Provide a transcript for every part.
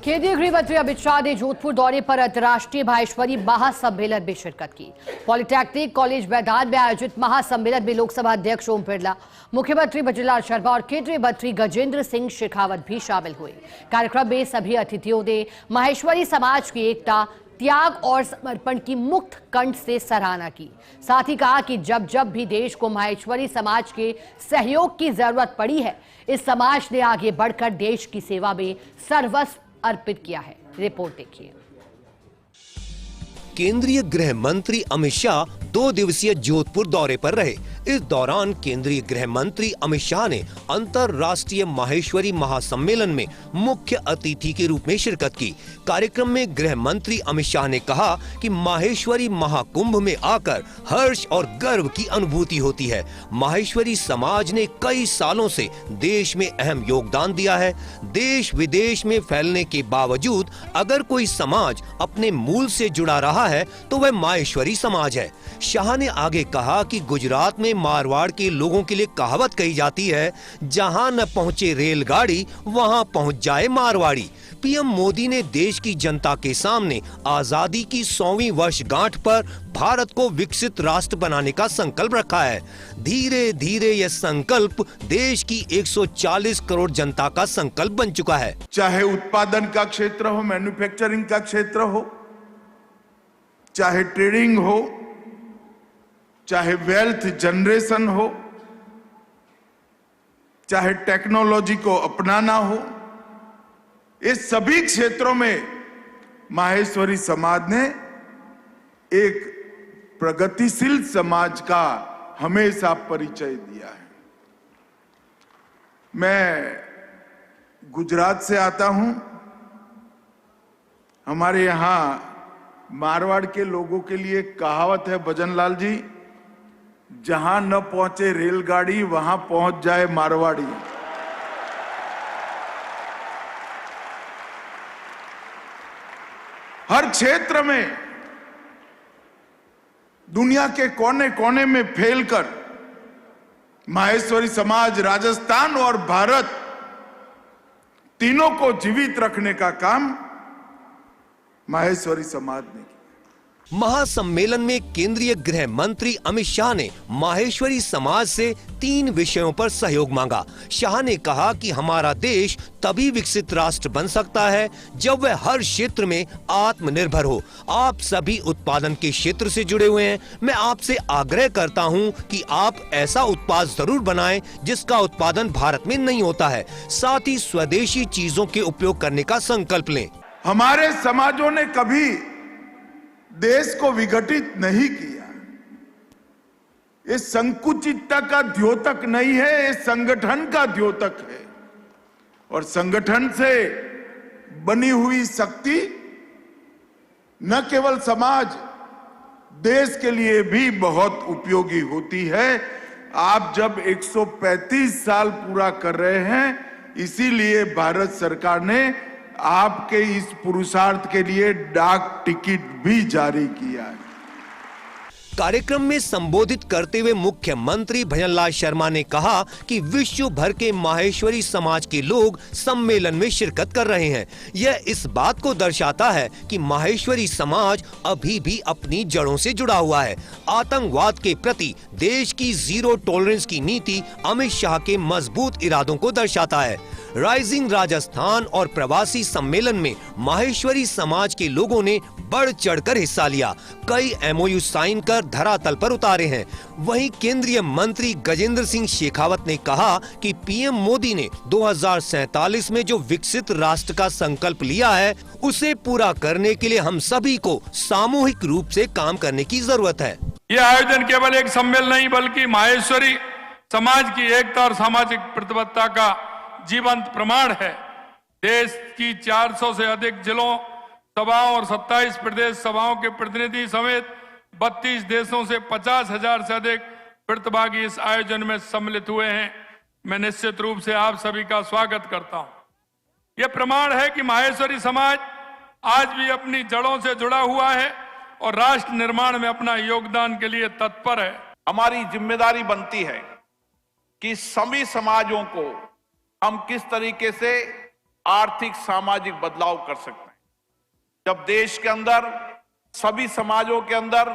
केंद्रीय गृह मंत्री अमित शाह ने जोधपुर दौरे पर अंतर्राष्ट्रीय माहेश्वरी महासम्मेलन में शिरकत की। पॉलिटेक्निक कॉलेज मैदान में आयोजित महासम्मेलन में लोकसभा अध्यक्ष ओम बिरला, मुख्यमंत्री भजनलाल शर्मा और केंद्रीय मंत्री गजेंद्र सिंह शेखावत भी शामिल हुए। कार्यक्रम में सभी अतिथियों ने माहेश्वरी समाज की एकता, त्याग और समर्पण की मुक्त कंठ से सराहना की। साथ ही कहा कि जब जब भी देश को माहेश्वरी समाज के सहयोग की जरूरत पड़ी है, इस समाज ने आगे बढ़कर देश की सेवा में सर्वस्व अर्पित किया है। रिपोर्ट देखिए। केंद्रीय गृह मंत्री अमित शाह 2 दिवसीय जोधपुर दौरे पर रहे। इस दौरान केंद्रीय गृह मंत्री अमित शाह ने अंतर्राष्ट्रीय माहेश्वरी महासम्मेलन में मुख्य अतिथि के रूप में शिरकत की। कार्यक्रम में गृह मंत्री अमित शाह ने कहा कि माहेश्वरी महाकुंभ में आकर हर्ष और गर्व की अनुभूति होती है। माहेश्वरी समाज ने कई सालों से देश में अहम योगदान दिया है। देश विदेश में फैलने के बावजूद अगर कोई समाज अपने मूल से जुड़ा रहा है तो वह माहेश्वरी समाज है। शाह ने आगे कहा कि गुजरात में मारवाड़ के लोगों के लिए कहावत कही जाती है, जहां न पहुंचे रेलगाड़ी वहां पहुंच जाए मारवाड़ी। पीएम मोदी ने देश की जनता के सामने आजादी की 100वीं वर्षगांठ पर भारत को विकसित राष्ट्र बनाने का संकल्प रखा है। धीरे धीरे यह संकल्प देश की 140 करोड़ जनता का संकल्प बन चुका है। चाहे उत्पादन का क्षेत्र हो, मैन्युफैक्चरिंग का क्षेत्र हो, चाहे ट्रेडिंग हो, चाहे वेल्थ जनरेशन हो, चाहे टेक्नोलॉजी को अपनाना हो, इस सभी क्षेत्रों में माहेश्वरी समाज ने एक प्रगतिशील समाज का हमेशा परिचय दिया है। मैं गुजरात से आता हूं। हमारे यहां मारवाड़ के लोगों के लिए कहावत है भजनलाल जी, जहां न पहुंचे रेलगाड़ी वहां पहुंच जाए मारवाड़ी। हर क्षेत्र में दुनिया के कोने कोने में फैलकर माहेश्वरी समाज राजस्थान और भारत तीनों को जीवित रखने का काम माहेश्वरी समाज ने किया। महासम्मेलन में केंद्रीय गृह मंत्री अमित शाह ने माहेश्वरी समाज से 3 विषयों पर सहयोग मांगा। शाह ने कहा कि हमारा देश तभी विकसित राष्ट्र बन सकता है जब वह हर क्षेत्र में आत्मनिर्भर हो। आप सभी उत्पादन के क्षेत्र से जुड़े हुए हैं। मैं आपसे आग्रह करता हूं कि आप ऐसा उत्पाद जरूर बनाएं जिसका उत्पादन भारत में नहीं होता है। साथ ही स्वदेशी चीजों के उपयोग करने का संकल्प लें। हमारे समाजों ने कभी देश को विघटित नहीं किया। ये संकुचितता का द्योतक नहीं है, ये संगठन का द्योतक है। और संगठन से बनी हुई शक्ति न केवल समाज, देश के लिए भी बहुत उपयोगी होती है। आप जब 135 साल पूरा कर रहे हैं, इसीलिए भारत सरकार ने आपके इस पुरुषार्थ के लिए डाक टिकट भी जारी किया है। कार्यक्रम में संबोधित करते हुए मुख्यमंत्री भजनलाल शर्मा ने कहा कि विश्व भर के माहेश्वरी समाज के लोग सम्मेलन में शिरकत कर रहे हैं। यह इस बात को दर्शाता है कि माहेश्वरी समाज अभी भी अपनी जड़ों से जुड़ा हुआ है। आतंकवाद के प्रति देश की जीरो टॉलरेंस की नीति अमित शाह के मजबूत इरादों को दर्शाता है। राइजिंग राजस्थान और प्रवासी सम्मेलन में माहेश्वरी समाज के लोगों ने बढ़ चढ़कर हिस्सा लिया। कई MOU साइन कर धरातल पर उतारे हैं। वहीं केंद्रीय मंत्री गजेंद्र सिंह शेखावत ने कहा कि पीएम मोदी ने 2047 में जो विकसित राष्ट्र का संकल्प लिया है, उसे पूरा करने के लिए हम सभी को सामूहिक रूप से काम करने की जरूरत है। ये आयोजन केवल एक सम्मेलन नहीं बल्कि माहेश्वरी समाज की एकता और सामाजिक प्रतिबद्धता का जीवंत प्रमाण है। देश की 400 से अधिक जिलों सभाओं और 27 प्रदेश सभाओं के प्रतिनिधि समेत 32 देशों से 50,000 से अधिक प्रतिभागी इस आयोजन में सम्मिलित हुए हैं। मैं निश्चित रूप से आप सभी का स्वागत करता हूं। यह प्रमाण है कि माहेश्वरी समाज आज भी अपनी जड़ों से जुड़ा हुआ है और राष्ट्र निर्माण में अपना योगदान के लिए तत्पर है। हमारी जिम्मेदारी बनती है कि सभी समाजों को हम किस तरीके से आर्थिक सामाजिक बदलाव कर सकते हैं। जब देश के अंदर सभी समाजों के अंदर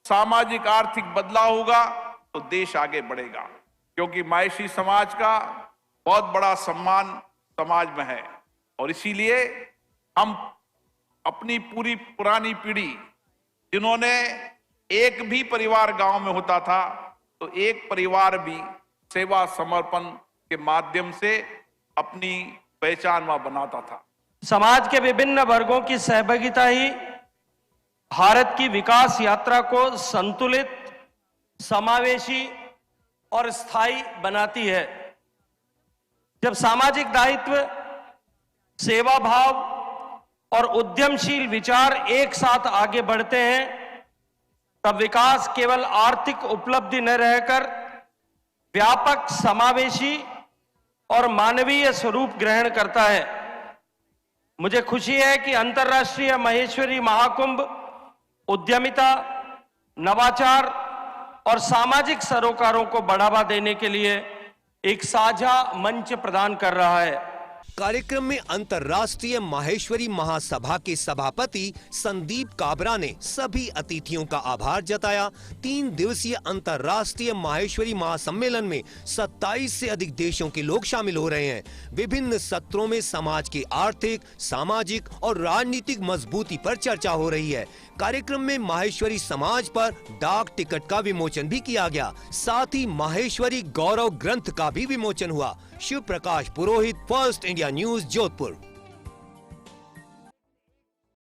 सामाजिक आर्थिक बदलाव होगा तो देश आगे बढ़ेगा, क्योंकि महर्षि समाज का बहुत बड़ा सम्मान समाज में है। और इसीलिए हम अपनी पूरी पुरानी पीढ़ी, जिन्होंने एक भी परिवार गांव में होता था तो एक परिवार भी सेवा समर्पण के माध्यम से अपनी पहचान वहां बनाता था। समाज के विभिन्न वर्गों की सहभागिता ही भारत की विकास यात्रा को संतुलित, समावेशी और स्थायी बनाती है। जब सामाजिक दायित्व, सेवा भाव और उद्यमशील विचार एक साथ आगे बढ़ते हैं, तब विकास केवल आर्थिक उपलब्धि न रहकर व्यापक, समावेशी और मानवीय स्वरूप ग्रहण करता है। मुझे खुशी है कि अंतर्राष्ट्रीय महेश्वरी महाकुंभ उद्यमिता, नवाचार और सामाजिक सरोकारों को बढ़ावा देने के लिए एक साझा मंच प्रदान कर रहा है। कार्यक्रम में अंतर्राष्ट्रीय माहेश्वरी महासभा के सभापति संदीप काबरा ने सभी अतिथियों का आभार जताया। 3 दिवसीय अंतर्राष्ट्रीय माहेश्वरी महासम्मेलन में 27 से अधिक देशों के लोग शामिल हो रहे हैं। विभिन्न सत्रों में समाज की आर्थिक, सामाजिक और राजनीतिक मजबूती पर चर्चा हो रही है। कार्यक्रम में माहेश्वरी समाज पर डाक टिकट का विमोचन भी किया गया। साथ ही माहेश्वरी गौरव ग्रंथ का भी विमोचन हुआ। शिव प्रकाश पुरोहित, फर्स्ट इंडिया न्यूज, जोधपुर।